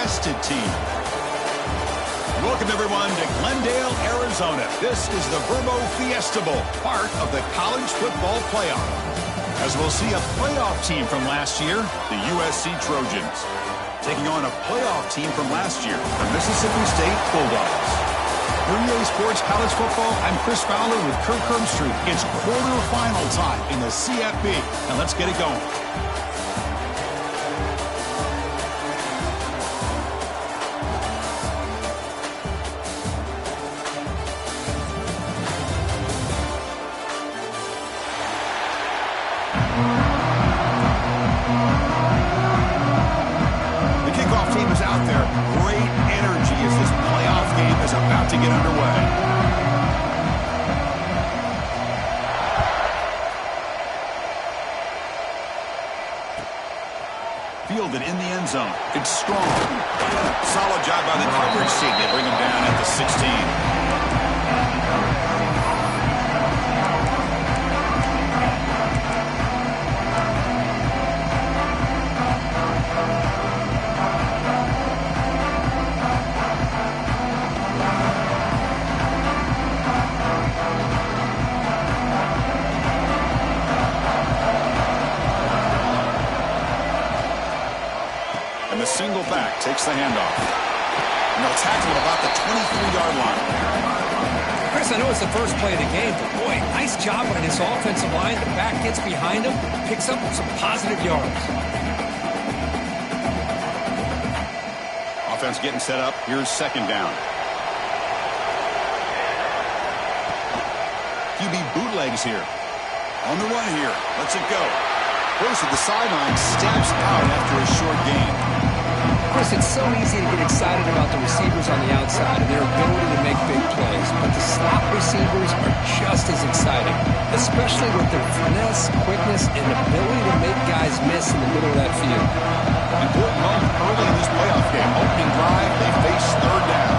tested team. Welcome, everyone, to Glendale, Arizona. This is the Verbo Fiesta Bowl, part of the college football playoff. As we'll see a playoff team from last year, the USC Trojans, taking on a playoff team from last year, the Mississippi State Bulldogs. For EA Sports College Football, I'm Chris Fowler with Kirk Herbstreit. It's quarterfinal time in the CFB, and let's get it going. Fielded in the end zone. It's strong. Solid job by the coverage team. They bring him down at the 16. Single back takes the handoff. And they'll tackle him about the 23-yard line. Chris, I know it's the first play of the game, but boy, nice job by this offensive line. The back gets behind him, picks up some positive yards. Offense getting set up. Here's second down. QB bootlegs here. On the run here. Lets it go. Goes to the sideline, steps out after a short gain. Chris, it's so easy to get excited about the receivers on the outside and their ability to make big plays, but the slot receivers are just as exciting, especially with their finesse, quickness, and ability to make guys miss in the middle of that field. Important moment early in this playoff game. Opening drive, they face third down.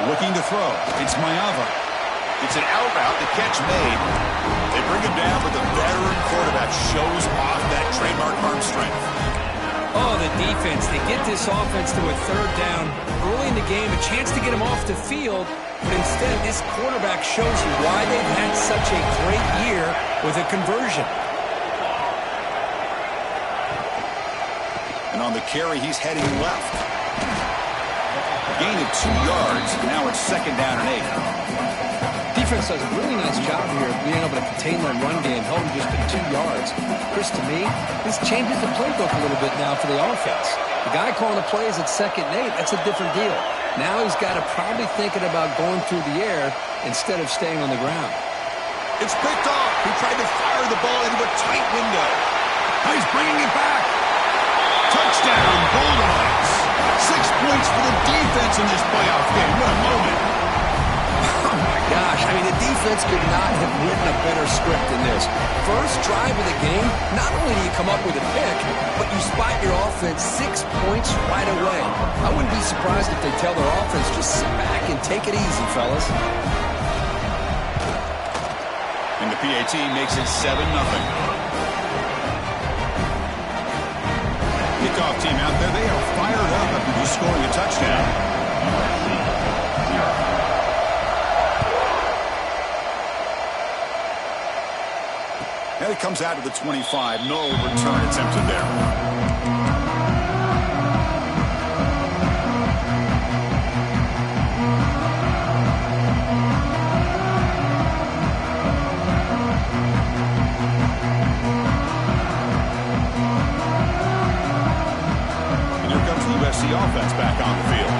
Looking to throw. It's Mayava. It's an out route. The catch made. They bring him down, but the veteran quarterback shows off that trademark arm strength. Oh, the defense. They get this offense to a third down early in the game, a chance to get him off the field, but instead this quarterback shows you why they've had such a great year with a conversion. And on the carry, he's heading left. Gain of 2 yards. Now it's second down and 8. Defense does a really nice job here of being able to contain that run game, held him just at 2 yards. Chris, to me, this changes the playbook a little bit now for the offense. The guy calling the plays at second and 8, that's a different deal. Now he's got to probably thinking about going through the air instead of staying on the ground. It's picked off. He tried to fire the ball into a tight window. Now he's bringing it back. Touchdown, Bulldogs. 6 points for the defense in this playoff game. What a moment. Oh, my gosh. I mean, the defense could not have written a better script than this. First drive of the game, not only do you come up with a pick, but you spot your offense 6 points right away. I wouldn't be surprised if they tell their offense, just sit back and take it easy, fellas. And the PAT makes it 7-0. Kickoff team out there, they are fired up after just scoring a touchdown. And it comes out to the 25. No return attempted there. And here comes the USC offense back on the field.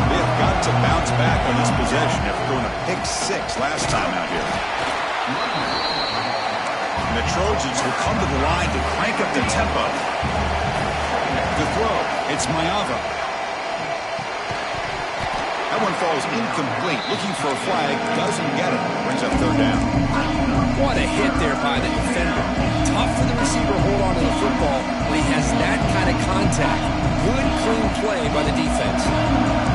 They have got to bounce back on this possession after throwing a pick 6 last time out here. The Trojans will come to the line to crank up the tempo. The throw, it's Mayava. That one falls incomplete. Looking for a flag, doesn't get it. Brings up third down. What a hit there by the defender. Tough for the receiver to hold on to the football when he has that kind of contact. Good, clean play by the defense.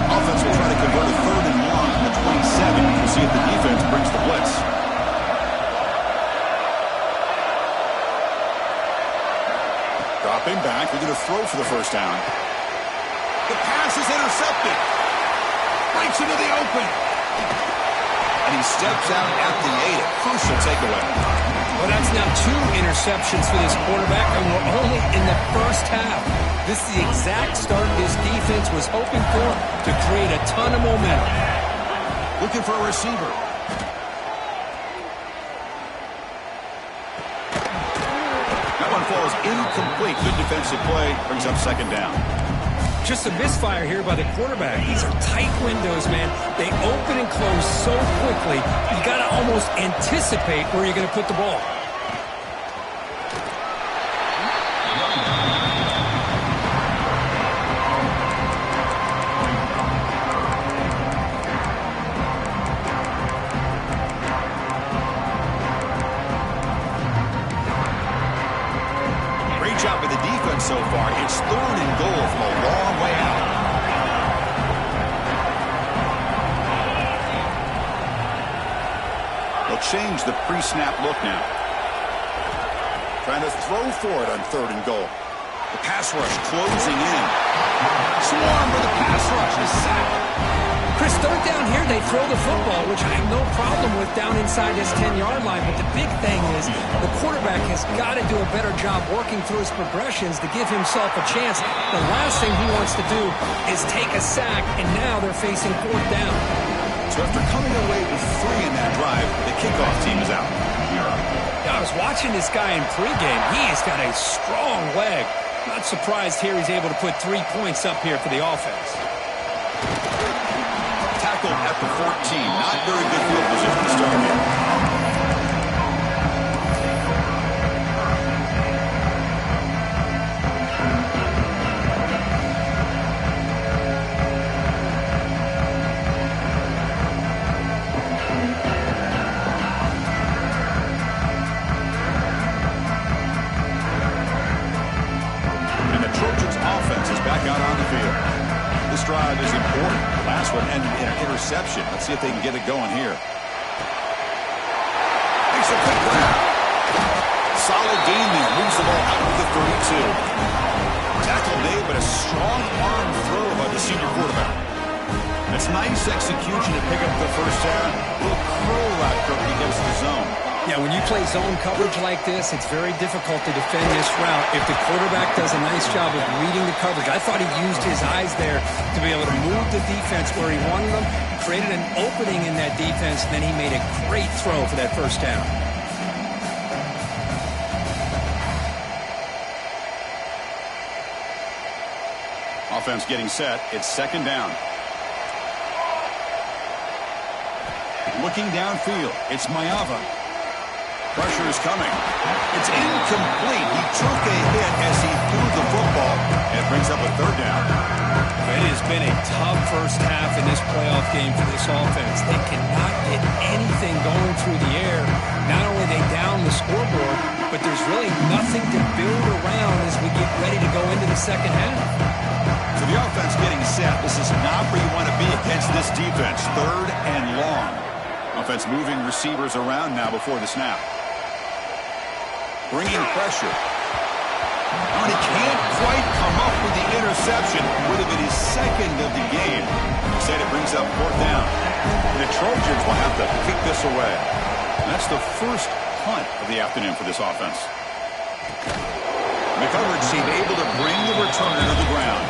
Offense will try to convert a third and long from the 27. We'll see if the defense brings the blitz. Dropping back, they're going to throw for the first down. The pass is intercepted. Breaks into the open. And he steps out at the 8. A crucial takeaway. Well, that's now 2 interceptions for this quarterback, and we're only in the first half. This is the exact start this defense was hoping for to create a ton of momentum. Looking for a receiver. That one falls incomplete. Good defensive play. Brings up second down. Just a misfire here by the quarterback. These are tight windows, man. They open and close so quickly, you got to almost anticipate where you're going to put the ball. Great job by the defense so far. It's 3rd and goal from a long way out. They'll change the pre-snap look now. Trying to throw for it on 3rd and goal. The pass rush closing in. Swarm with the pass rush is sacked. Chris, 3rd down here, they throw the football, which I have no problem with down inside his 10-yard line. But the big thing is the quarterback has got to do a better job working through his progressions to give himself a chance. The last thing he wants to do is take a sack, and now they're facing 4th down. So after coming away with 3 in that drive, the kickoff team is out. I was watching this guy in pregame. He has got a strong leg. Not surprised here he's able to put 3 points up here for the offense. Tackled at the 14. Not very good field position to start here. Drive is important. The last one ended in an interception. Let's see if they can get it going here. Makes a quick grab. Solid gain there. Moves the ball out to the 32. Tackle made, but a strong arm throw by the senior quarterback. That's nice execution to pick up the first down. A little curl route coverage against the zone. Yeah, when you play zone coverage like this, it's very difficult to defend this route if the quarterback does a nice job of reading the coverage. I thought he used his eyes there to be able to move the defense where he wanted them, created an opening in that defense, and then he made a great throw for that first down. Offense getting set. It's 2nd down. Looking downfield. It's Mayava. Pressure is coming. It's incomplete. He took a hit as he threw the football, and it brings up a 3rd down. It has been a tough first half in this playoff game for this offense. They cannot get anything going through the air. Not only are they down the scoreboard, but there's really nothing to build around as we get ready to go into the second half. So the offense getting set. This is not where you want to be against this defense. 3rd and long. Offense moving receivers around now before the snap. Bringing pressure. Oh, and he can't quite come up with the interception. Would have been his 2nd of the game. Instead, it brings up 4th down. And the Trojans will have to kick this away. And that's the first punt of the afternoon for this offense. McCovern seemed able to bring the returner to the ground.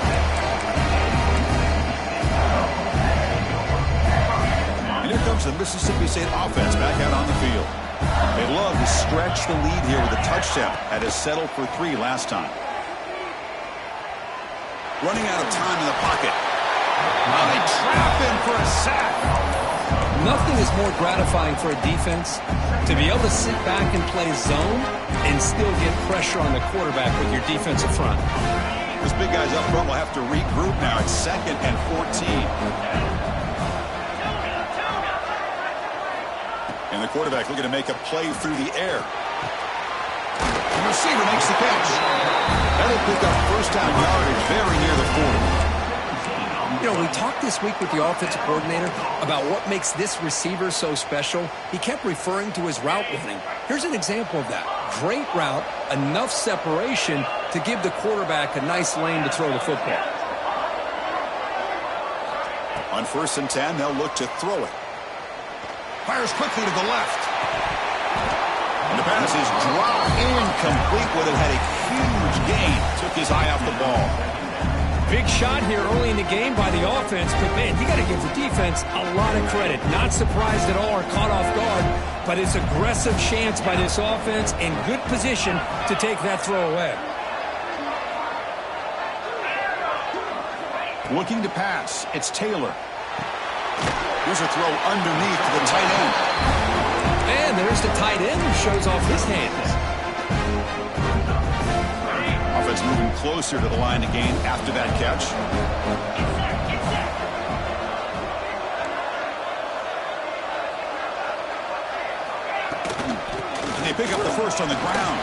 And here comes the Mississippi State offense back out on the field. They love to stretch the lead here with a touchdown. Had to settle for 3 last time. Running out of time in the pocket. Now they trap him for a sack. Nothing is more gratifying for a defense to be able to sit back and play zone and still get pressure on the quarterback with your defensive front. Those big guys up front will have to regroup now. It's 2nd and 14. And the quarterback looking to make a play through the air. The receiver makes the catch. That'll pick up first down yardage very near the 40. You know, we talked this week with the offensive coordinator about what makes this receiver so special. He kept referring to his route running. Here's an example of that. Great route, enough separation to give the quarterback a nice lane to throw the football. On 1st and 10, they'll look to throw it. Fires quickly to the left. And the pass is dropped incomplete with it. Had a huge gain. Took his eye off the ball. Big shot here early in the game by the offense, but man, you got to give the defense a lot of credit. Not surprised at all or caught off guard, but it's aggressive chance by this offense in good position to take that throw away. Looking to pass. It's Taylor. Here's a throw underneath to the tight end. And there's the tight end who shows off his hands. Offense moving closer to the line of gain after that catch. And they pick up the first on the ground.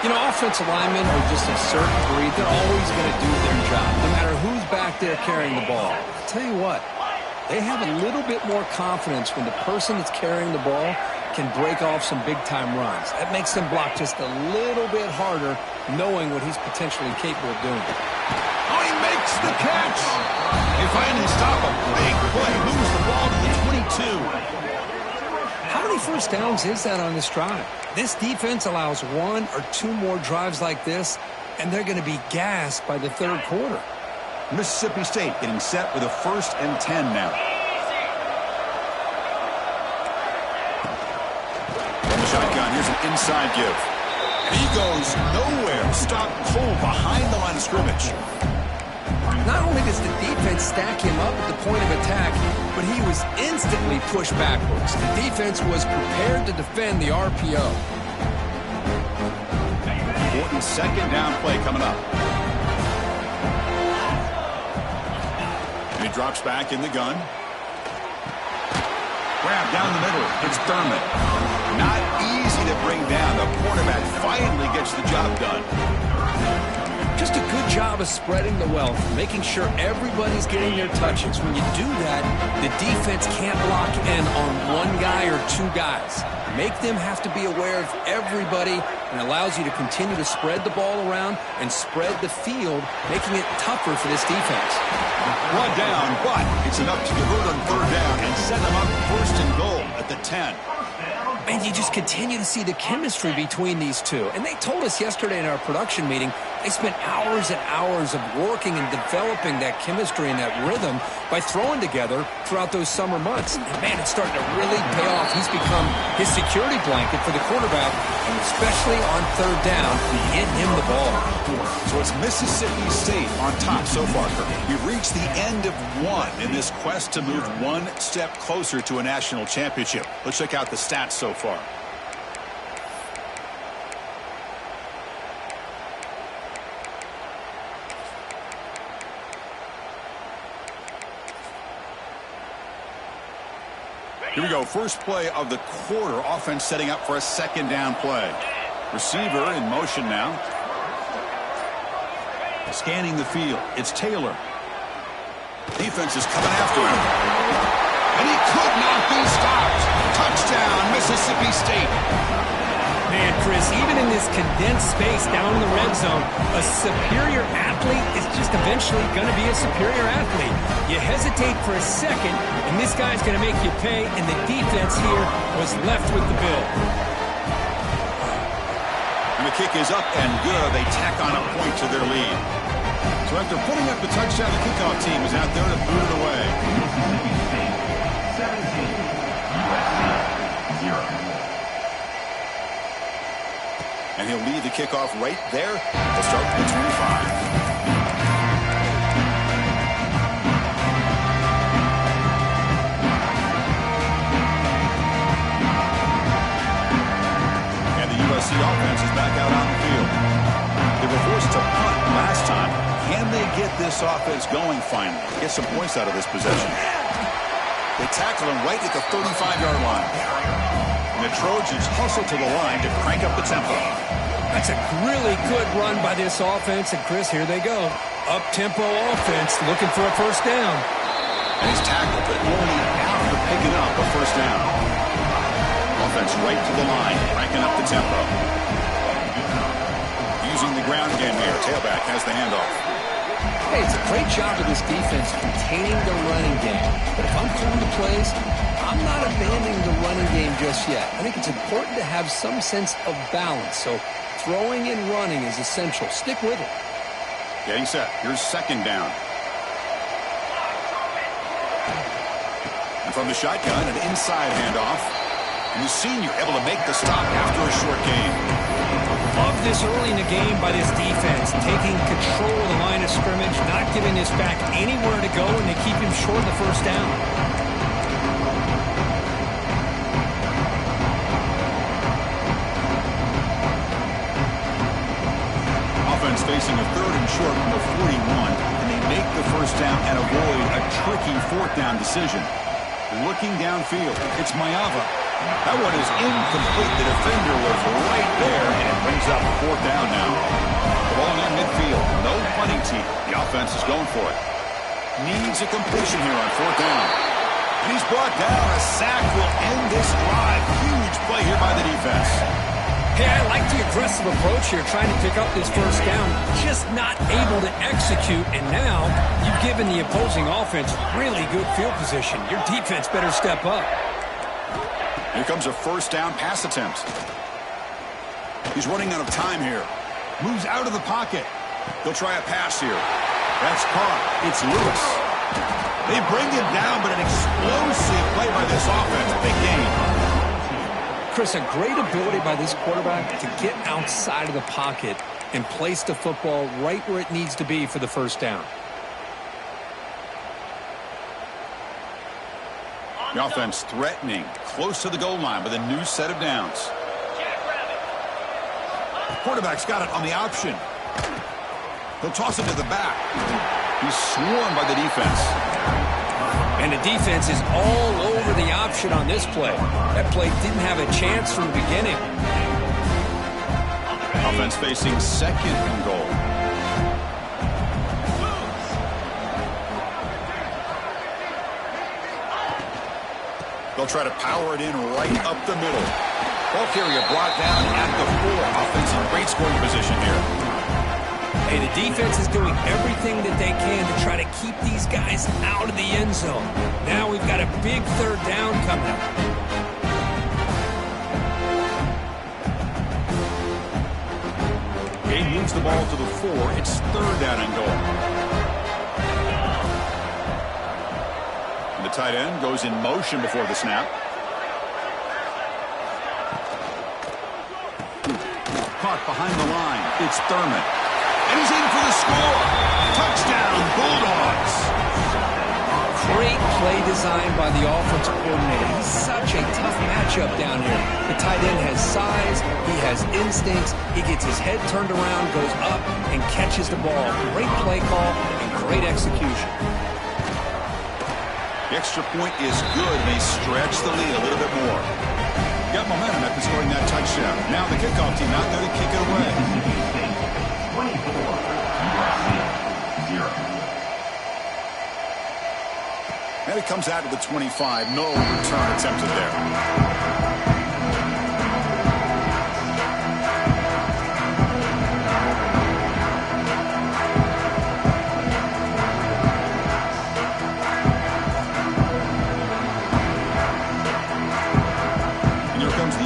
You know, offensive linemen are just a certain breed. They're always going to do their job, no matter who's back there carrying the ball. I'll tell you what, they have a little bit more confidence when the person that's carrying the ball can break off some big-time runs. That makes them block just a little bit harder, knowing what he's potentially capable of doing. Oh, he makes the catch! They finally stop a big play. Moves the ball to the 22. How many first downs is that on this drive? This defense allows 1 or 2 more drives like this, and they're going to be gassed by the 3rd quarter. Mississippi State getting set with a 1st and 10 now. From the shotgun, here's an inside give. And he goes nowhere. Stopped cold behind the line of scrimmage. Not only does the defense stack him up at the point of attack, but he was instantly pushed backwards. The defense was prepared to defend the RPO. Important 2nd down play coming up. And he drops back in the gun. Grab down the middle. It's Thurman. Not easy to bring down. The quarterback finally gets the job done. Just a good job of spreading the wealth, making sure everybody's getting their touches. When you do that, the defense can't lock in on 1 guy or 2 guys. Make them have to be aware of everybody, and allows you to continue to spread the ball around and spread the field, making it tougher for this defense. One down, but it's enough to convert on 3rd down and set them up 1st and goal at the 10. And you just continue to see the chemistry between these two. And they told us yesterday in our production meeting, they spent hours and hours of working and developing that chemistry and that rhythm by throwing together throughout those summer months. And man, it's starting to really pay off. He's become his security blanket for the quarterback, and especially on 3rd down, get him the ball. So it's Mississippi State on top so far, Kirk. We've reached the end of 1 in this quest to move 1 step closer to a national championship. Let's check out the stats so far. Here we go. First play of the quarter. Offense setting up for a 2nd down play. Receiver in motion now. Scanning the field. It's Taylor. Defense is coming after him. And he could not be stopped. Touchdown, Mississippi State. Man, Chris, even in this condensed space down in the red zone, a superior athlete is just eventually going to be a superior athlete. You hesitate for a second, and this guy's going to make you pay, and the defense here was left with the bill. And the kick is up and good. They tack on a point to their lead. So after putting up the touchdown, the kickoff team is out there to boot it away. Mississippi State 17, USC 0. And he'll lead the kickoff right there to start the 25. USC offense is back out on the field. They were forced to punt last time. Can they get this offense going finally? Get some points out of this possession. They tackle him right at the 35-yard line. And the Trojans hustle to the line to crank up the tempo. That's a really good run by this offense. And, Chris, here they go. Up-tempo offense looking for a 1st down. And he's tackled, but only after picking up a 1st down. Offense right to the line, cranking up the tempo. tailback has the handoff. Hey, it's a great job of this defense containing the running game. But if I'm calling the plays, I'm not abandoning the running game just yet. I think it's important to have some sense of balance. So throwing and running is essential. Stick with it. Getting set. Here's second down. And from the shotgun, an inside handoff. And the senior able to make the stop after a short gain. Love this early in the game by this defense, taking control of the line of scrimmage, not giving this back anywhere to go, and they keep him short of the first down. Offense facing a third and short from the 41, and they make the first down and avoid a tricky fourth down decision. Looking downfield, it's Maiava. That one is incomplete. The defender was right there, and it brings up fourth down now. The ball near midfield. No punting team. The offense is going for it. Needs a completion here on fourth down. And he's brought down. A sack will end this drive. Huge play here by the defense. Hey, I like the aggressive approach here, trying to pick up this first down, just not able to execute, and now you've given the opposing offense really good field position. Your defense better step up. Here comes a first down pass attempt. He's running out of time here. Moves out of the pocket. They'll try a pass here. That's caught. It's Lewis. They bring him down, but an explosive play by this offense. Big gain. Chris, a great ability by this quarterback to get outside of the pocket and place the football right where it needs to be for the first down. The offense threatening, close to the goal line with a new set of downs. Quarterback's got it on the option. He'll toss it to the back. He's swarmed by the defense. And the defense is all over the option on this play. That play didn't have a chance from the beginning. Offense facing second and goal. They'll try to power it in right up the middle. Ball carrier brought down at the 4. Offense in great scoring position here. Hey, the defense is doing everything that they can to try to keep these guys out of the end zone. Now we've got a big third down coming up. He moves the ball to the 4. It's third down and goal. And the tight end goes in motion before the snap. Caught behind the line. It's Thurman. And he's in for the score. Touchdown, Bulldogs. Great play design by the offensive coordinator. He's such a tough matchup down here. The tight end has size. He has instincts. He gets his head turned around, goes up, and catches the ball. Great play call and great execution. The extra point is good. They stretch the lead a little bit more. Got momentum after scoring that touchdown. Now the kickoff team out there to kick it away. 24, USC 0. And it comes out of the 25. No return attempted there.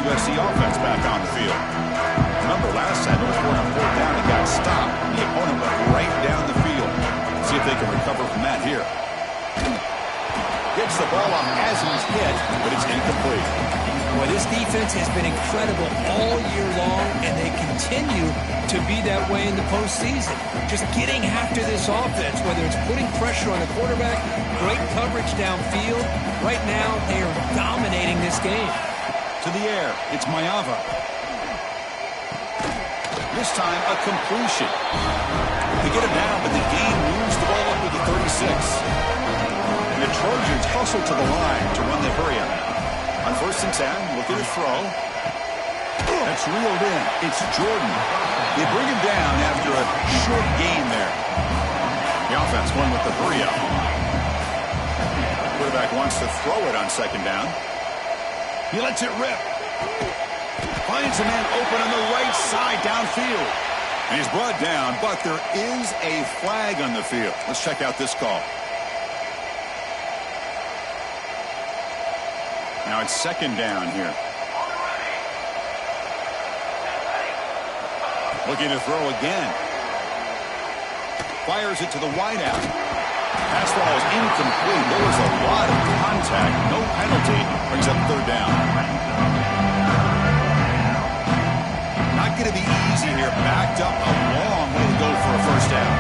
USC offense back on the field. Remember, last time it was going on fourth down and got stopped. The opponent went right down the field. See if they can recover from that here. Gets the ball up as he's hit, but it's incomplete. Boy, this defense has been incredible all year long, and they continue to be that way in the postseason. Just getting after this offense, whether it's putting pressure on the quarterback, great coverage downfield. Right now, they are dominating this game. To the air, it's Maiava. This time, a completion. They get it down, but the game moves the ball up to the 36. And the Trojans hustle to the line to run the hurry up. On 1st and 10, look at his throw. That's reeled in. It's Jordan. They bring him down after a short gain there. The offense going with the hurry up. Quarterback wants to throw it on 2nd down. He lets it rip. Finds a man open on the right side downfield. And he's brought down, but there is a flag on the field. Let's check out this call. Now it's second down here. Looking to throw again. Fires it to the wideout. Pass ball is incomplete. There was a lot of contact. No penalty. Brings up third down. Not going to be easy here. Backed up a long way to go for a first down.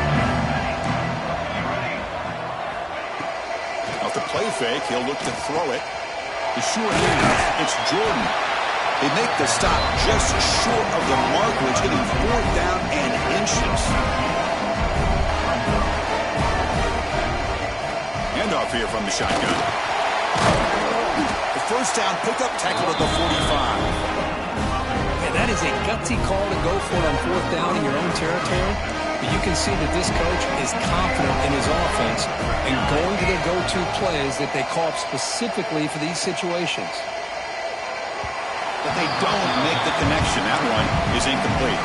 Off the play fake, he'll look to throw it. The sure hand, it's Jordan. They make the stop just short of the marker. It's getting fourth down and inches. Handoff here from the shotgun. The first down pickup tackle at the 45. Yeah, that is a gutsy call to go for it on fourth down in your own territory. But you can see that this coach is confident in his offense and going to the go-to plays that they call up specifically for these situations. But they don't make the connection. That one is incomplete.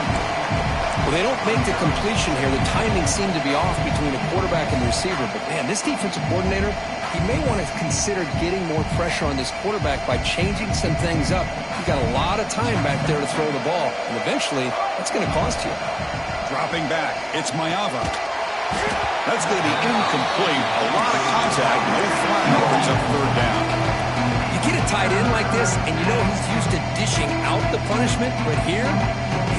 Well, they don't make the completion here. The timing seemed to be off between the quarterback and the receiver. But, man, this defensive coordinator, he may want to consider getting more pressure on this quarterback by changing some things up. He's got a lot of time back there to throw the ball, and eventually that's going to cost you. Dropping back, it's Mayava. That's going to be incomplete. A lot of contact, no flag. Brings up third down. You get a tight end like this, and you know he's used to dishing out the punishment, but here,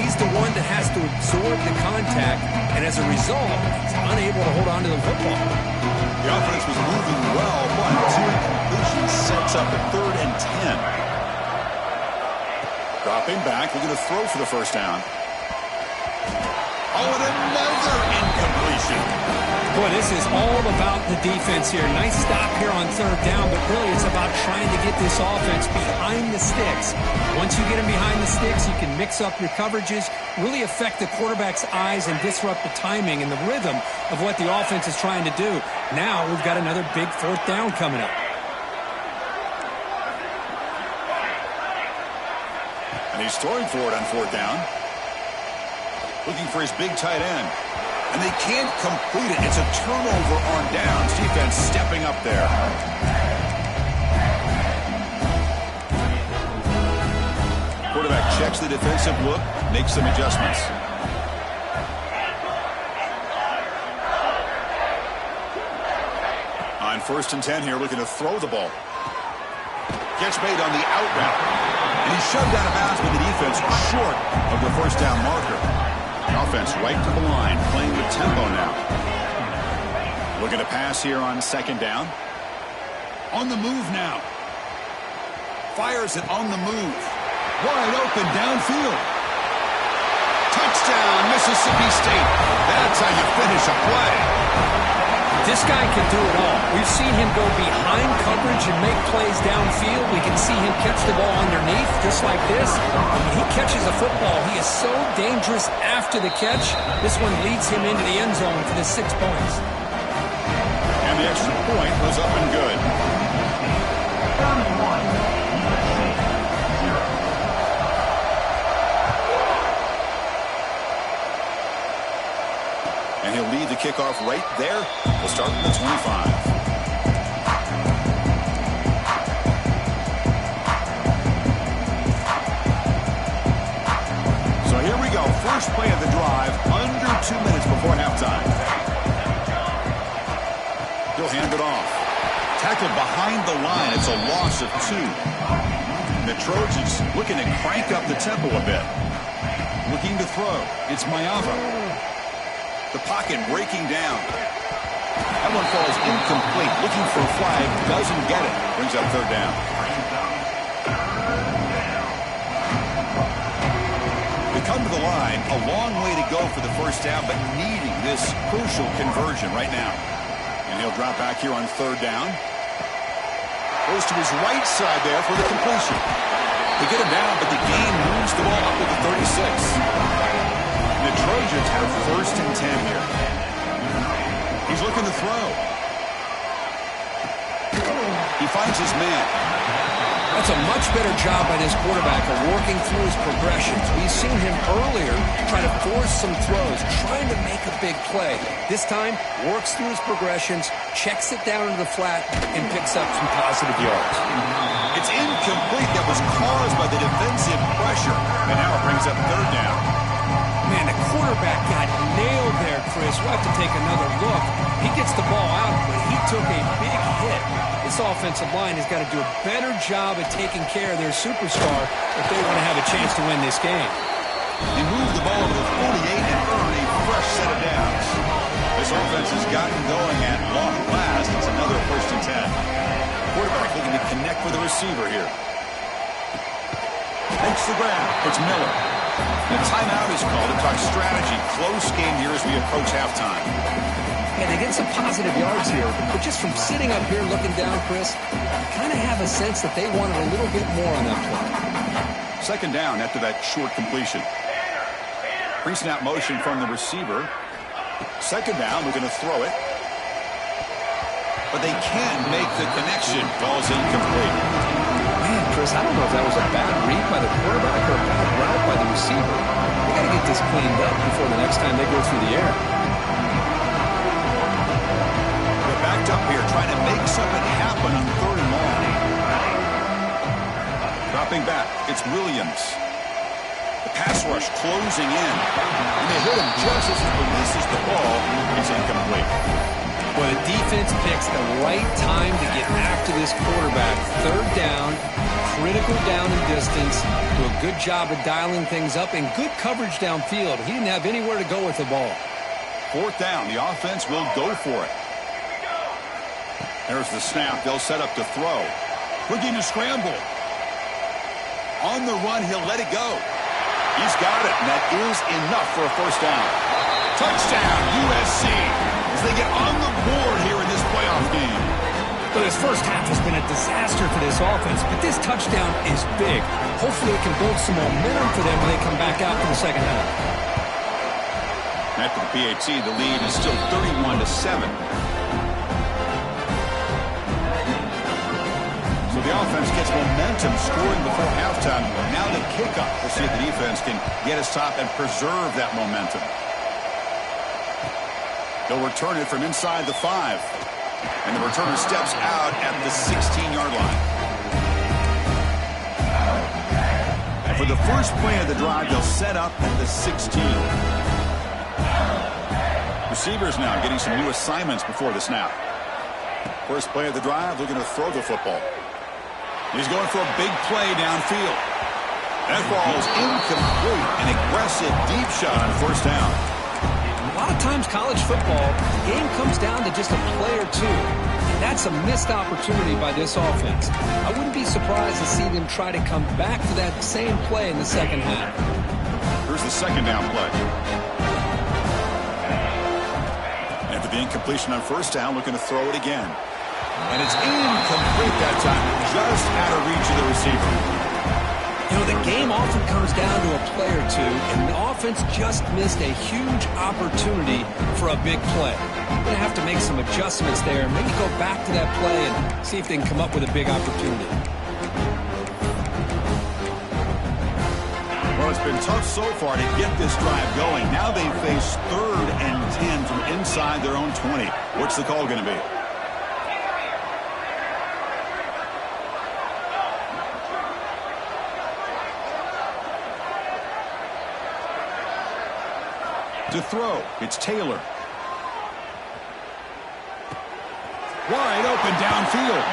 he's the one that has to absorb the contact, and as a result, he's unable to hold on to the football. The offense was moving well, but two incompletions sets up a 3rd and 10. Dropping back, looking to throw for the first down. Oh, and another incompletion. Boy, this is all about the defense here. Nice stop here on third down, but really it's about trying to get this offense behind the sticks. Once you get them behind the sticks, you can mix up your coverages, really affect the quarterback's eyes and disrupt the timing and the rhythm of what the offense is trying to do. Now we've got another big fourth down coming up. And he's throwing for it on fourth down. Looking for his big tight end. And they can't complete it. It's a turnover on downs. Defense stepping up there. Quarterback checks the defensive look, makes some adjustments. On 1st and 10 here, looking to throw the ball. Catch made on the out route. And he's shoved out of bounds with the defense short of the first down marker. Offense right to the line, playing with tempo now. Looking to pass here on second down. On the move now. Fires it on the move. Wide open downfield. Touchdown, Mississippi State. That's how you finish a play. This guy can do it all. We've seen him go behind coverage and make plays downfield. We can see him catch the ball underneath, just like this. When he catches a football, he is so dangerous after the catch. This one leads him into the end zone for the 6 points. And the extra point was up and good. And he'll lead the kickoff right there. We'll start with the 25. So here we go. First play of the drive, under 2 minutes before halftime. He'll hand it off. Tackled behind the line. It's a loss of 2. And the Trojans looking to crank up the tempo a bit. Looking to throw. It's Mayava. The pocket breaking down. That one falls incomplete. Looking for a flag. Doesn't get it. Brings up third down. They come to the line. A long way to go for the first down, but needing this crucial conversion right now. And he'll drop back here on third down. Goes to his right side there for the completion. They get him down, but the game moves the ball up to the 36. The Trojans have 1st and 10 here. He's looking to throw. He finds his man. That's a much better job by this quarterback of working through his progressions. We've seen him earlier try to force some throws, trying to make a big play. This time, works through his progressions, checks it down into the flat, and picks up some positive yards. It's incomplete. That was caused by the defensive pressure. And now it brings up third down. Man, the quarterback got nailed there, Chris. We'll have to take another look. He gets the ball out, but he took a big hit. This offensive line has got to do a better job at taking care of their superstar if they want to have a chance to win this game. They move the ball to the 48 and earn a fresh set of downs. This offense has gotten going at long last. It's another 1st and 10. Quarterback looking to connect with the receiver here. Makes the grab. It's Miller. The timeout is called to talk strategy. Close game here as we approach halftime. Yeah, they get some positive yards here, but just from sitting up here looking down, Chris, you kind of have a sense that they wanted a little bit more on that play. 2nd down after that short completion. Pre-snap motion from the receiver. 2nd down, we're going to throw it. But they can't make the connection. Ball's incomplete. Man, Chris, I don't know if that was a bad read by the quarterback or a bad route by the receiver. They got to get this cleaned up before the next time they go through the air. They're backed up here trying to make something happen on 3rd and long. Dropping back, it's Williams. The pass rush closing in. And they hit him just as he releases the ball. It's incomplete. Well, the defense picks the right time to get after this quarterback. 3rd down, critical down and distance. Do a good job of dialing things up and good coverage downfield. He didn't have anywhere to go with the ball. 4th down, the offense will go for it. There's the snap. They'll set up to throw. Looking to scramble. On the run, he'll let it go. He's got it, and that is enough for a 1st down. Touchdown, USC, as they get on the board here in this playoff game. Well, this first half has been a disaster for this offense, but this touchdown is big. Hopefully it can build some momentum for them when they come back out for the 2nd half. After the PAT, the lead is still 31-7. So the offense gets momentum scoring before halftime. Now the kickoff. We'll see if the defense can get a stop and preserve that momentum. They'll return it from inside the 5. And the returner steps out at the 16-yard line. And for the first play of the drive, they'll set up at the 16. Receivers now getting some new assignments before the snap. First play of the drive, looking to throw the football. He's going for a big play downfield. That ball is incomplete. An aggressive deep shot on 1st down. A lot of times college football, the game comes down to just a play or two. And that's a missed opportunity by this offense. I wouldn't be surprised to see them try to come back to that same play in the 2nd half. Here's the 2nd down play. After the incompletion on 1st down, looking to throw it again. And it's incomplete that time, just out of reach of the receiver. You know, the game often comes down to a play or two, and the offense just missed a huge opportunity for a big play. They're going to have to make some adjustments there, maybe go back to that play and see if they can come up with a big opportunity. Well, it's been tough so far to get this drive going. Now they face 3rd and 10 from inside their own 20. What's the call going to be? To throw, it's Taylor. Wide open downfield.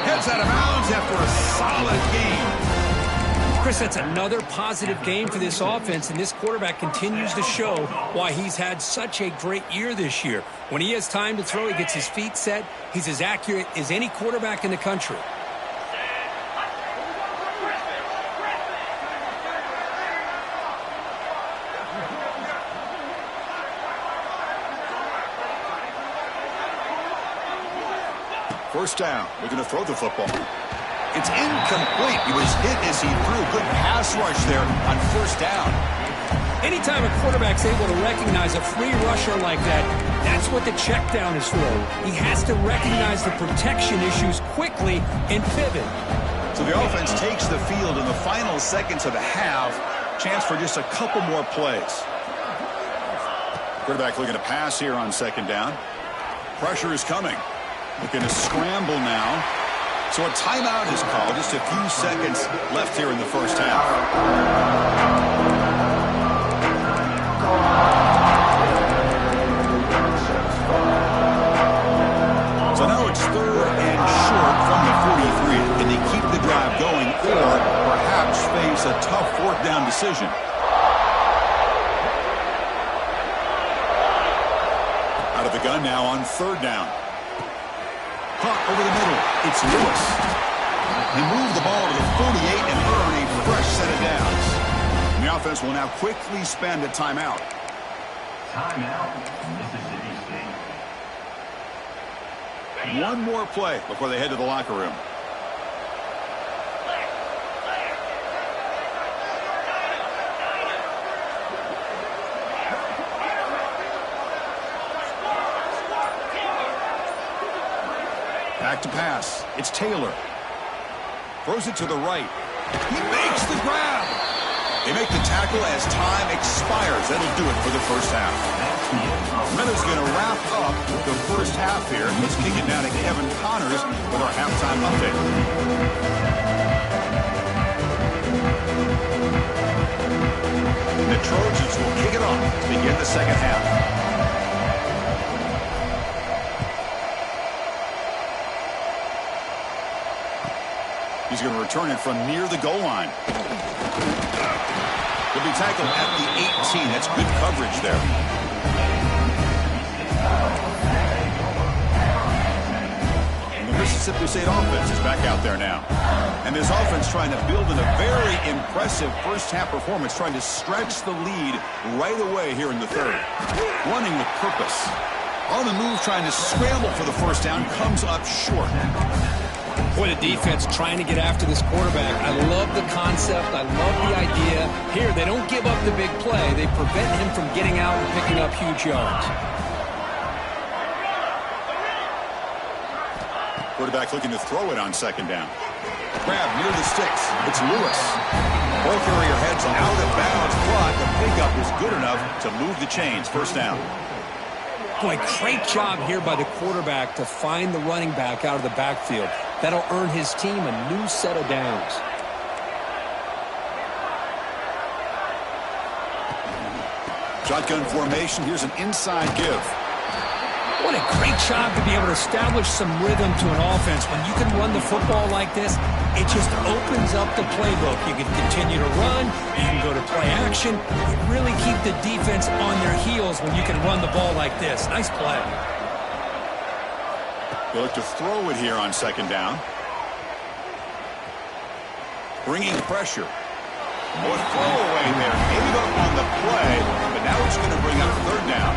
Heads out of bounds after a solid game. Chris, that's another positive game for this offense, and this quarterback continues to show why he's had such a great year this year. When he has time to throw, he gets his feet set. He's as accurate as any quarterback in the country. First down. We're going to throw the football. It's incomplete. He was hit as he threw. Good pass rush there on 1st down. Anytime a quarterback's able to recognize a free rusher like that, that's what the check down is for. He has to recognize the protection issues quickly and pivot. So the offense takes the field in the final seconds of the half. Chance for just a couple more plays. Quarterback looking to pass here on second down. Pressure is coming. Looking to scramble now. So a timeout is called. Just a few seconds left here in the first half. So now it's 3rd and short from the 43. Can they keep the drive going or perhaps face a tough 4th down decision? Out of the gun now on 3rd down. Punt over the middle. It's Lewis. They move the ball to the 48 and earn a fresh set of downs. And the offense will now quickly spend a timeout. Timeout, Mississippi State. One more play before they head to the locker room. Back to pass. It's Taylor. Throws it to the right. He makes the grab. They make the tackle as time expires. That'll do it for the first half. Miller's going to wrap up the first half here. Let's kick it down to Kevin Connors with our halftime update. And the Trojans will kick it off to begin the second half. He's going to return it from near the goal line. He'll be tackled at the 18. That's good coverage there. And the Mississippi State offense is back out there now. And this offense trying to build in a very impressive first-half performance, trying to stretch the lead right away here in the 3rd. Running with purpose. On the move, trying to scramble for the first down, comes up short. Boy, the defense trying to get after this quarterback. I love the concept. I love the idea. Here, they don't give up the big play. They prevent him from getting out and picking up huge yards. Quarterback looking to throw it on second down. Grab near the sticks. It's Lewis. Ball carrier heads out of bounds, but the pickup is good enough to move the chains. First down. Boy, great job here by the quarterback to find the running back out of the backfield. That'll earn his team a new set of downs. Shotgun formation. Here's an inside give. What a great job to be able to establish some rhythm to an offense. When you can run the football like this, it just opens up the playbook. You can continue to run. You can go to play action. You really keep the defense on their heels when you can run the ball like this. Nice play. They look to throw it here on second down. Bringing pressure. More throwaway there. Gave up on the play, but now it's going to bring up 3rd down.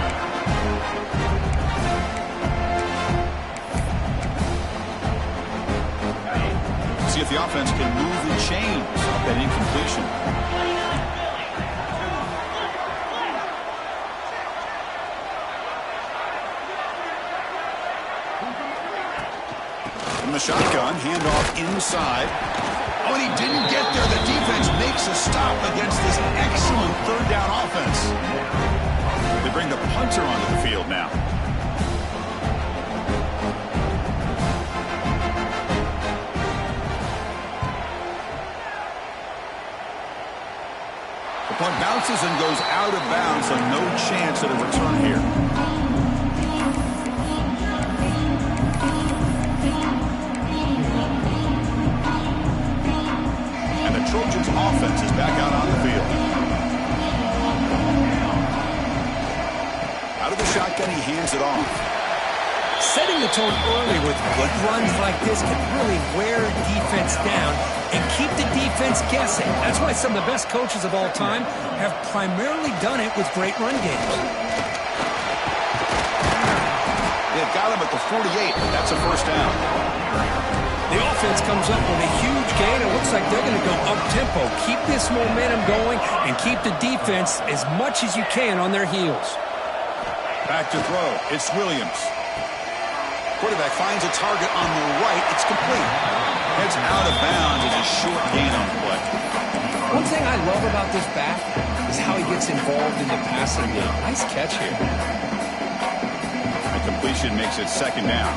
See if the offense can move the chains off that incompletion. From the shotgun, handoff inside. Oh, and he didn't get there. The defense makes a stop against this excellent 3rd down offense. They bring the punter onto the field now. The punt bounces and goes out of bounds, so no chance at a return here. And the Trojans' offense is back out on the field. Out of the shotgun, he hands it off. Setting the tone early with good runs like this can really wear defense down and keep the defense guessing. That's why some of the best coaches of all time have primarily done it with great run games. They've got him at the 48. That's a first down. The offense comes up with a huge gain. It looks like they're going to go up-tempo. Keep this momentum going and keep the defense as much as you can on their heels. Back to throw. It's Williams. Quarterback finds a target on the right. It's complete. It's out of bounds as a short gain on the play. One thing I love about this back is how he gets involved in the passing game. Nice catch here. The completion makes it second down.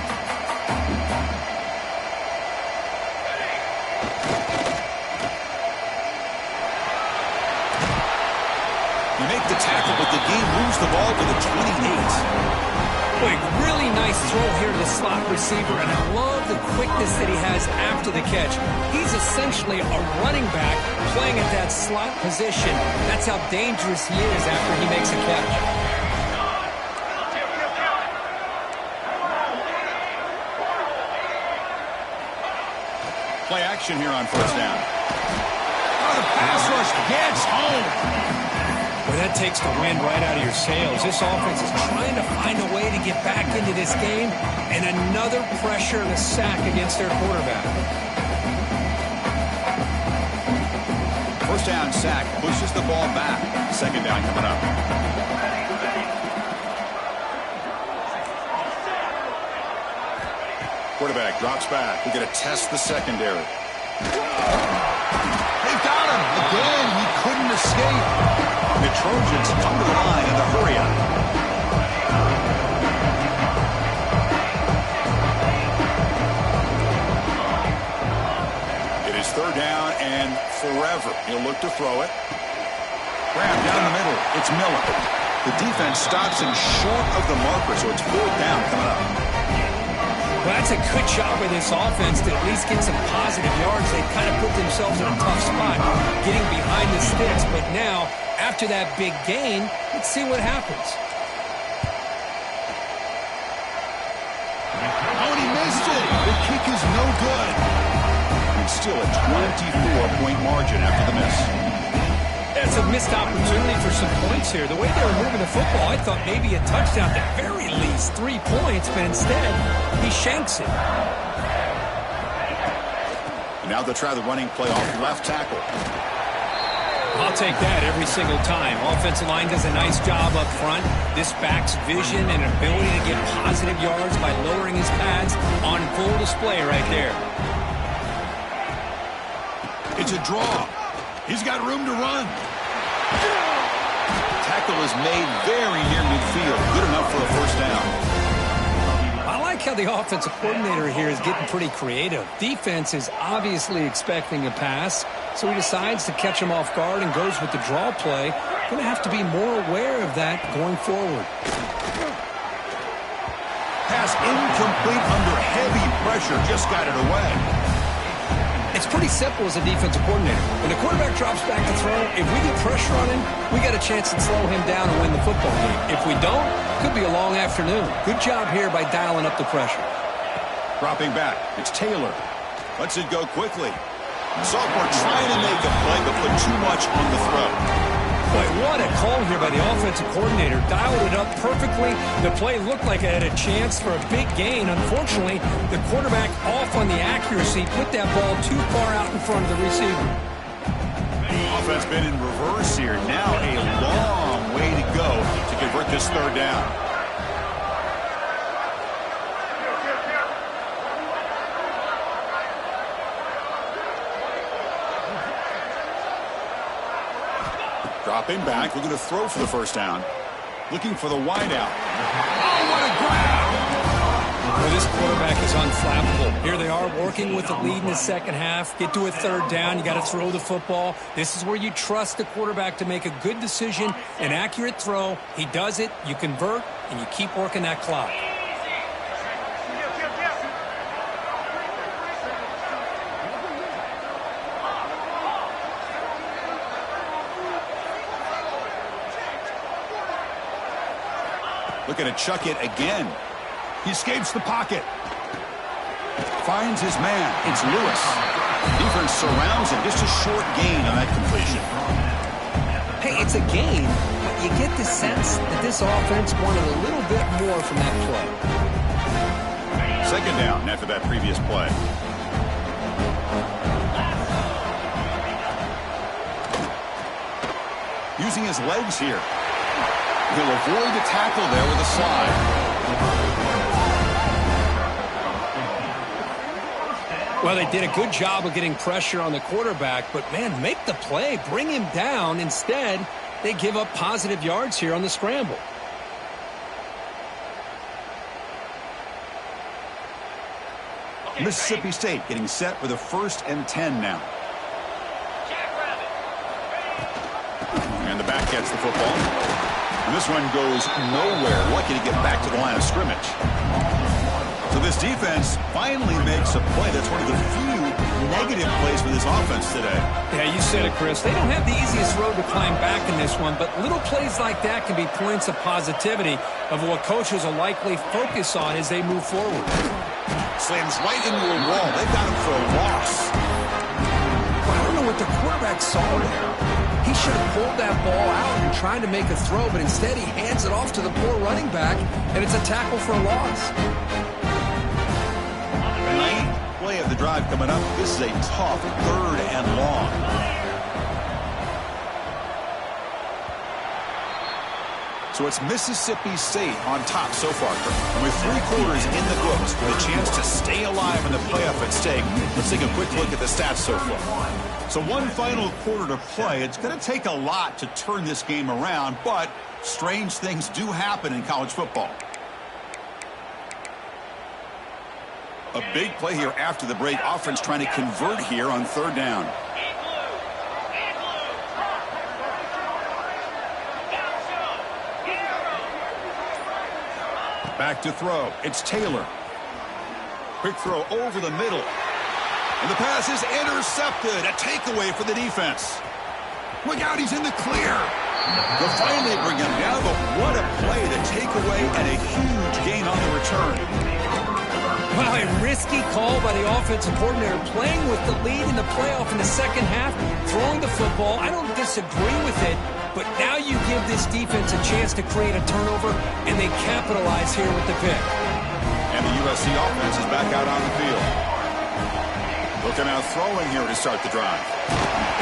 You make the tackle, but the game moves the ball to the 28. Quick, really nice throw here to the slot receiver, and I love the quickness that he has after the catch. He's essentially a running back playing at that slot position. That's how dangerous he is after he makes a catch. Play action here on first down. Oh, the pass rush gets home. Boy, that takes the wind right out of your sails. This offense is trying to find a way to get back into this game, and another pressure and a sack against their quarterback. First down sack pushes the ball back. Second down coming up. Quarterback drops back. We're going to test the secondary. They got him. Again, he couldn't escape. The Trojans come to the line in the hurry-up. It is third down and forever. He'll look to throw it. Grab down the middle. It's Miller. The defense stops him short of the marker, so it's fourth down coming up. Well, that's a good job by this offense to at least get some positive yards. They kind of put themselves in a tough spot getting behind the sticks. But now, after that big gain, let's see what happens. Oh, and he missed it. The kick is no good. It's still a 24-point margin after the miss. That's a missed opportunity for some points here. The way they were moving the football, I thought maybe a touchdown, at the very least 3 points, but instead, he shanks it. And now they'll try the running play off left tackle. I'll take that every single time. Offensive line does a nice job up front. This back's vision and ability to get positive yards by lowering his pads on full display right there. It's a draw. He's got room to run. Tackle is made very near midfield. Good enough for a first down. I like how the offensive coordinator here is getting pretty creative. Defense is obviously expecting a pass, so he decides to catch him off guard and goes with the draw play. Going to have to be more aware of that going forward. Pass incomplete under heavy pressure. Just got it away. It's pretty simple as a defensive coordinator. When the quarterback drops back to throw, if we get pressure on him, we got a chance to slow him down and win the football game. If we don't, could be a long afternoon. Good job here by dialing up the pressure. Dropping back. It's Taylor. Lets it go quickly. Sophomore trying to make a play, but put too much on the throw. Boy, what a call here by the offensive coordinator. Dialed it up perfectly. The play looked like it had a chance for a big gain. Unfortunately, the quarterback off on the accuracy, put that ball too far out in front of the receiver. Offense been in reverse here. Now a long way to go to convert this third down. Dropping back, looking to throw for the first down. Looking for the wideout. Oh, what a grab! Well, this quarterback is unflappable. Here they are working with the lead in the second half. Get to a third down, you got to throw the football. This is where you trust the quarterback to make a good decision, an accurate throw. He does it, you convert, and you keep working that clock. Looking to chuck it again. He escapes the pocket. Finds his man. It's Lewis. Defense surrounds him. Just a short gain on that completion. Hey, it's a gain, but you get the sense that this offense wanted a little bit more from that play. Second down after that previous play. Using his legs here. He'll avoid the tackle there with a slide. Well, they did a good job of getting pressure on the quarterback, but, man, make the play. Bring him down. Instead, they give up positive yards here on the scramble. Mississippi State getting set for the 1st and 10 now. And the back gets the football. And this one goes nowhere. Lucky to get back to the line of scrimmage. So this defense finally makes a play. That's one of the few negative plays for this offense today. Yeah, you said it, Chris. They don't have the easiest road to climb back in this one, but little plays like that can be points of positivity of what coaches will likely focus on as they move forward. Slams right into a wall. They've got him for a loss. Well, I don't know what the quarterback saw there. He should have pulled that ball out and tried to make a throw, but instead he hands it off to the poor running back, and it's a tackle for a loss. Ninth play of the drive coming up. This is a tough 3rd and long. So it's Mississippi State on top so far. And with 3 quarters in the books, with a chance to stay alive in the playoff at stake, let's take a quick look at the stats so far. So one final quarter to play. It's going to take a lot to turn this game around, but strange things do happen in college football. A big play here after the break. Offense trying to convert here on 3rd down. Back to throw. It's Taylor. Quick throw over the middle. And the pass is intercepted. A takeaway for the defense. Look out, he's in the clear. They'll finally bring him down, but what a play. The takeaway and a huge gain on the return. Wow, a risky call by the offensive coordinator, playing with the lead in the playoff in the second half, throwing the football. I don't disagree with it, but now you give this defense a chance to create a turnover, and they capitalize here with the pick. And the USC offense is back out on the field. Looking out throwing here to start the drive.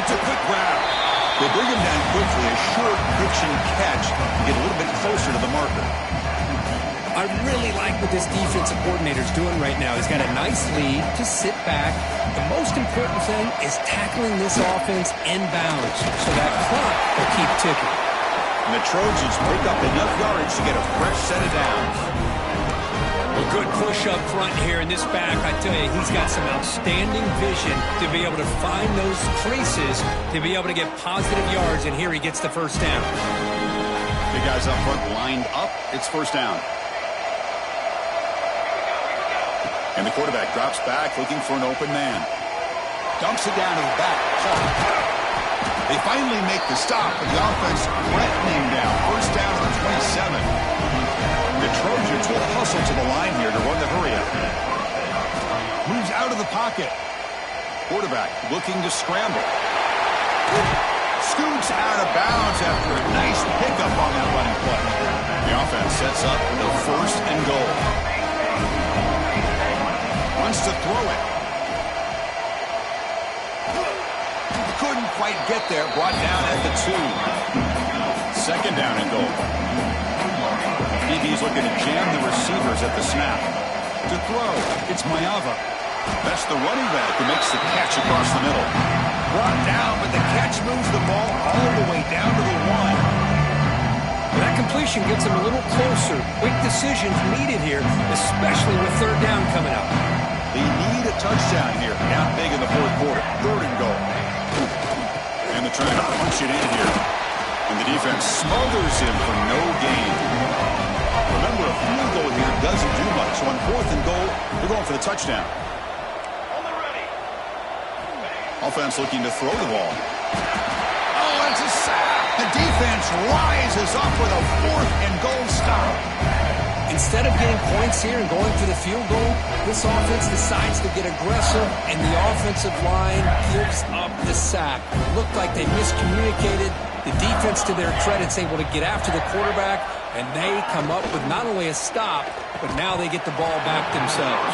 It's a quick grab. They bring him down quickly, a short pitching catch to get a little bit closer to the marker. I really like what this defensive coordinator is doing right now. He's got a nice lead to sit back. The most important thing is tackling this offense inbounds so that clock will keep ticking. And the Trojans pick up enough yardage to get a fresh set of downs. A good push up front here in this back. I tell you, he's got some outstanding vision to be able to find those creases, to be able to get positive yards, and here he gets the first down. Big guys up front lined up. It's first down. And the quarterback drops back, looking for an open man. Dumps it down to the back. They finally make the stop, but the offense threatening down. First down on 27. The Trojans will hustle to the line here to run the hurry up. Moves out of the pocket. Quarterback looking to scramble. Scoots out of bounds after a nice pickup on that running play. The offense sets up with a 1st and goal. Wants to throw it. Couldn't quite get there. Brought down at the 2. Second down and goal. DB's looking to jam the receivers at the snap. To throw, it's Mayava. That's the running back who makes the catch across the middle. Brought down, but the catch moves the ball all the way down to the 1. That completion gets him a little closer. Quick decisions needed here, especially with 3rd down coming up. They need a touchdown here. Down big in the 4th quarter. 3rd and goal. And they're trying to punch it in here. And the defense smothers him for no gain. Remember, a field goal here doesn't do much. So on 4th and goal, they're going for the touchdown. Offense looking to throw the ball. Oh, that's a sack. The defense rises up with a 4th and goal stop. Instead of getting points here and going for the field goal, this offense decides to get aggressive, and the offensive line gives up the sack. It looked like they miscommunicated. The defense, to their credit, is able to get after the quarterback, and they come up with not only a stop, but now they get the ball back themselves.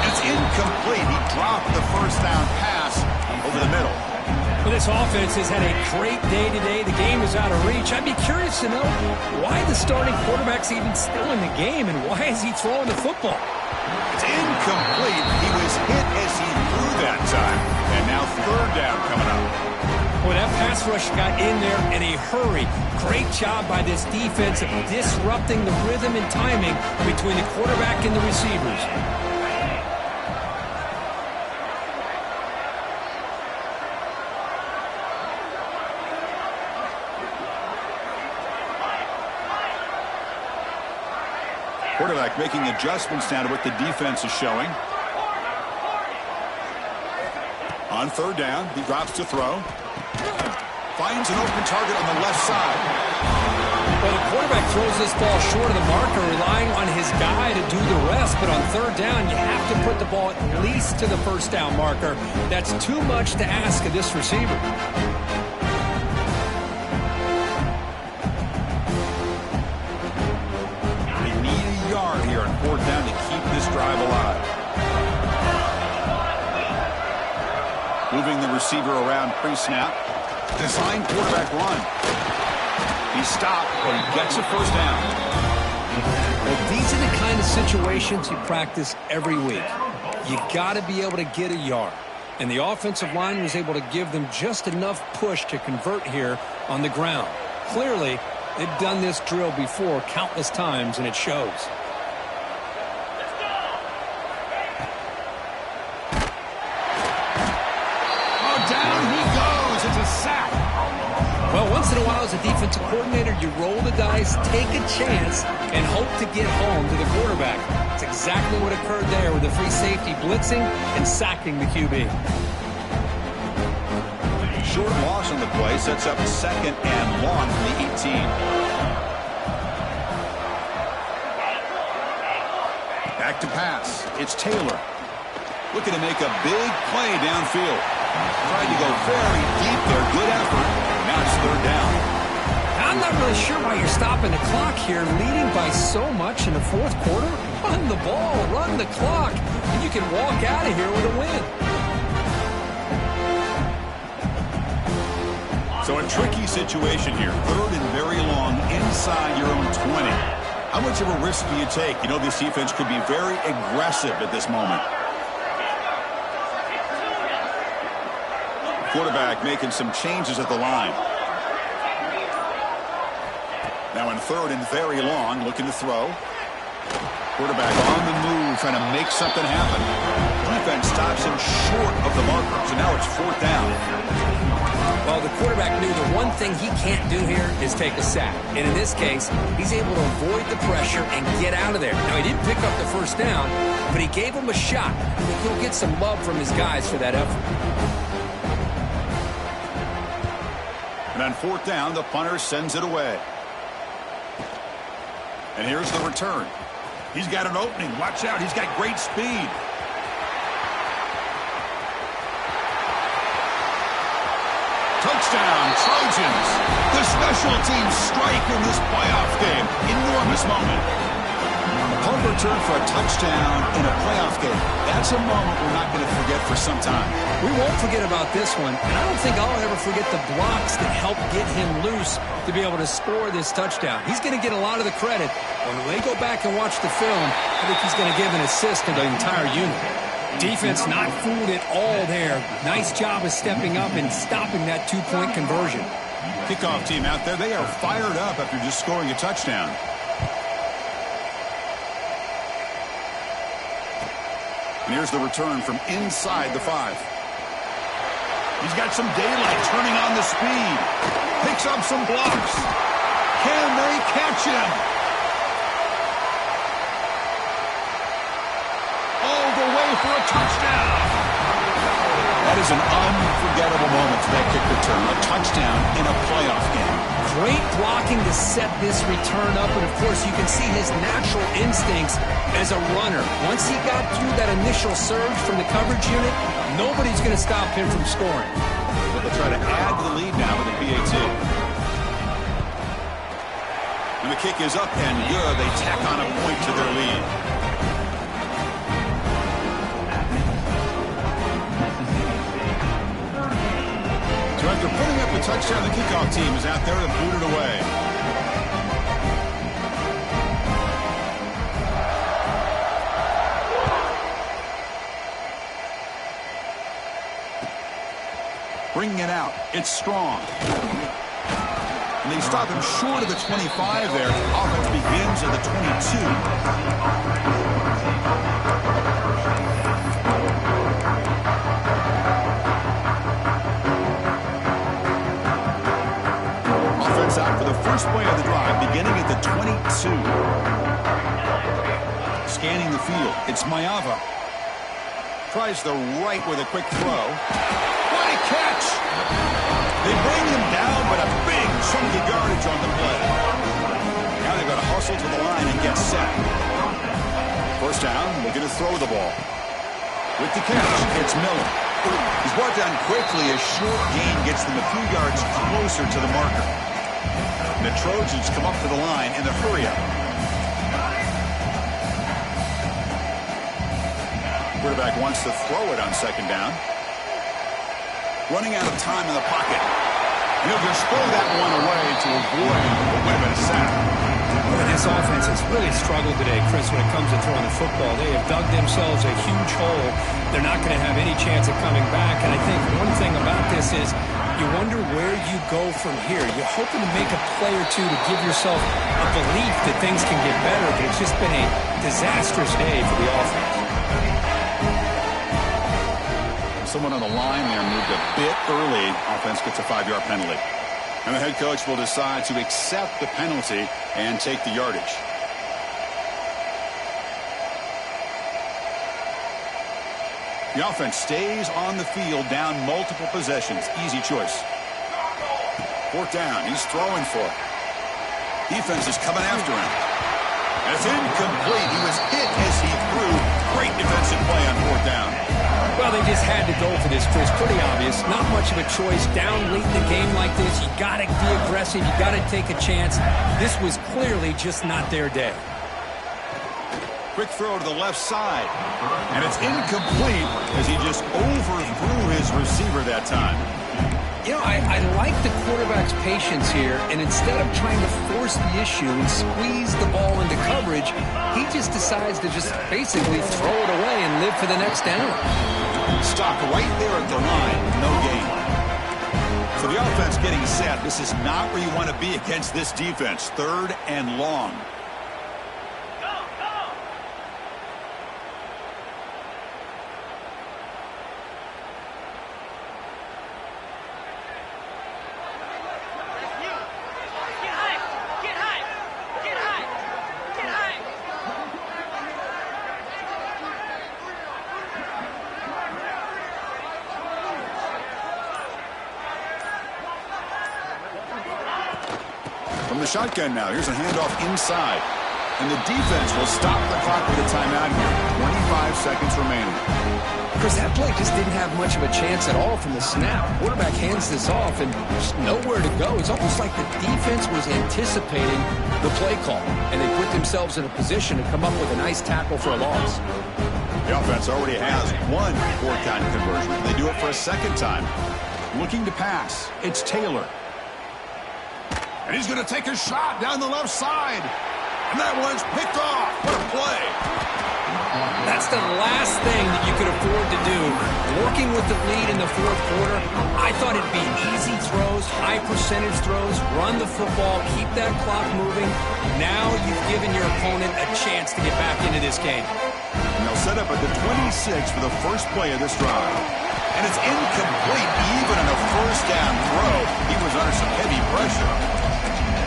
It's incomplete. He dropped the first down pass over the middle. Well, this offense has had a great day today. The game is out of reach. I'd be curious to know why the starting quarterback's even still in the game, and why is he throwing the football? It's incomplete. He was hit as he threw that time. And now third down coming up. Boy, that pass rush got in there in a hurry. Great job by this defense of disrupting the rhythm and timing between the quarterback and the receivers. Quarterback making adjustments now to what the defense is showing. On third down, he drops to throw. Finds an open target on the left side. Well, the quarterback throws this ball short of the marker, relying on his guy to do the rest. But on third down, you have to put the ball at least to the first down marker. That's too much to ask of this receiver. They need a yard here on fourth down to keep this drive alive. Moving the receiver around pre-snap. Design quarterback run. He stopped, but he gets a first down. Well, these are the kind of situations you practice every week. You got to be able to get a yard. And the offensive line was able to give them just enough push to convert here on the ground. Clearly, they've done this drill before countless times, and it shows. Well, once in a while as a defensive coordinator, you roll the dice, take a chance, and hope to get home to the quarterback. That's exactly what occurred there with the free safety blitzing and sacking the QB. Short loss on the play sets up second and long from the 18. Back to pass. It's Taylor. Looking to make a big play downfield. Tried to go very deep there. Good effort. Now it's third down. I'm not really sure why you're stopping the clock here, leading by so much in the fourth quarter. Run the ball, run the clock, and you can walk out of here with a win. So a tricky situation here. Third and very long inside your own 20. How much of a risk do you take? You know this defense could be very aggressive at this moment. Quarterback making some changes at the line. Now in third and very long, looking to throw. Quarterback on the move, trying to make something happen. Defense stops him short of the marker, so now it's fourth down. Well, the quarterback knew the one thing he can't do here is take a sack. And in this case, he's able to avoid the pressure and get out of there. Now, he didn't pick up the first down, but he gave him a shot. I think he'll get some love from his guys for that effort. And on fourth down, the punter sends it away. And here's the return. He's got an opening. Watch out. He's got great speed. Touchdown, Trojans. The special teams strike in this playoff game. Enormous moment. A punt return for a touchdown in a playoff game. That's a moment we're not going to forget for some time. We won't forget about this one, and I don't think I'll ever forget the blocks that helped get him loose to be able to score this touchdown. He's going to get a lot of the credit. When they go back and watch the film, I think he's going to give an assist to the entire unit. Defense not fooled at all there. Nice job of stepping up and stopping that two-point conversion. Kickoff team out there, they are fired up after just scoring a touchdown. And here's the return from inside the 5. He's got some daylight turning on the speed. Picks up some blocks. Can they catch him? All the way for a touchdown. That is an unforgettable moment for that kick return. A touchdown in a playoff game. Great blocking to set this return up, and of course you can see his natural instincts as a runner. Once he got through that initial surge from the coverage unit, nobody's going to stop him from scoring. But they'll try to add to the lead now with a PAT. And the kick is up and good. They tack on a point to their lead. the touchdown. The kickoff team is out there to boot it away. Bringing it out. It's Strong. And they stop him short of the 25 there. Offense begins at the 22. Offense out for the first play of the drive, beginning at the 22. Scanning the field. It's Maiava. Tries the right with a quick throw. What a catch! They bring them down, but a big chunk of yardage on the play. Now they've got to hustle to the line and get set. First down, looking to throw the ball. With the catch, it's Miller. He's brought down quickly. A short gain gets them a few yards closer to the marker. And the Trojans come up to the line in the hurry-up. Quarterback wants to throw it on second down. Running out of time in the pocket. And he'll just throw that one away to avoid what would have been a sack. Well, this offense has really struggled today, Chris, when it comes to throwing the football. They have dug themselves a huge hole. They're not going to have any chance of coming back. And I think one thing about this is you wonder where you go from here. You're hoping to make a play or two to give yourself a belief that things can get better, but it's just been a disastrous day for the offense. Someone on the line there moved a bit early. Offense gets a 5-yard penalty. And the head coach will decide to accept the penalty and take the yardage. The offense stays on the field down multiple possessions. Easy choice. Fourth down. He's throwing for it. Defense is coming after him. And it's incomplete. He was hit as he threw. Great defensive play on fourth down. Well, they just had to go for this, Chris. Pretty obvious. Not much of a choice. Down late in the game like this, you got to be aggressive. You got to take a chance. This was clearly just not their day. Quick throw to the left side. And it's incomplete as he just overthrew his receiver that time. You know, I like the quarterback's patience here, and instead of trying to force the issue and squeeze the ball into coverage, he just decides to just basically throw it away and live for the next down. Stock right there at the line. No gain. So the offense getting set. This is not where you want to be against this defense. Third and long. From the shotgun now. Here's a handoff inside. And the defense will stop the clock with a timeout here. 25 seconds remaining. Chris, that play just didn't have much of a chance at all from the snap. Quarterback hands this off and just nowhere to go. It's almost like the defense was anticipating the play call, and they put themselves in a position to come up with a nice tackle for a loss. The offense already has one fourth-down conversion. They do it for a second time. Looking to pass. It's Taylor. And he's going to take a shot down the left side. And that one's picked off. What a play. That's the last thing that you could afford to do. Working with the lead in the fourth quarter, I thought it'd be easy throws, high percentage throws, run the football, keep that clock moving. Now you've given your opponent a chance to get back into this game. And they'll set up at the 26 for the first play of this drive. And it's incomplete even on a first down throw. He was under some heavy pressure.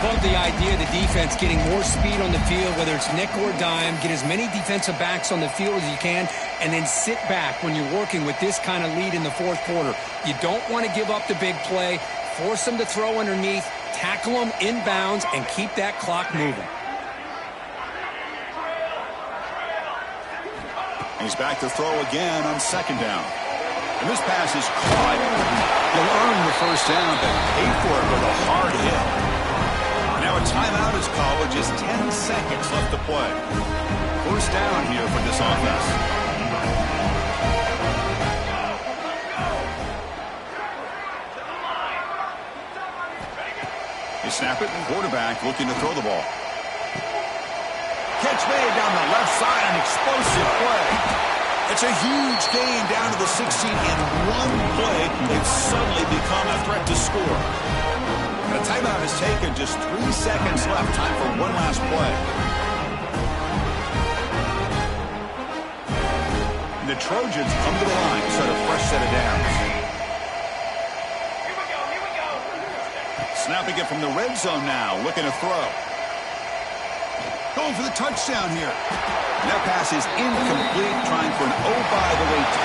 Love the idea of the defense getting more speed on the field, whether it's nickel or dime, get as many defensive backs on the field as you can, and then sit back when you're working with this kind of lead in the fourth quarter. You don't want to give up the big play, force them to throw underneath, tackle them inbounds, and keep that clock moving. He's back to throw again on second down. And this pass is caught. He'll earn the first down, but pay for it with a hard hit. Now a timeout is called with just 10 seconds left to play. First down here for this offense. snap it. Quarterback looking to throw the ball. Catch made down the left side. An explosive play. It's a huge gain down to the 16 in one play. They've suddenly become a threat to score. And a timeout is taken. Just 3 seconds left. Time for one last play. The Trojans come to the line to start a fresh set of downs. Snapping it from the red zone now. Looking to throw. Going for the touchdown here. That pass is incomplete. Trying for an oh-by-the-way touchdown.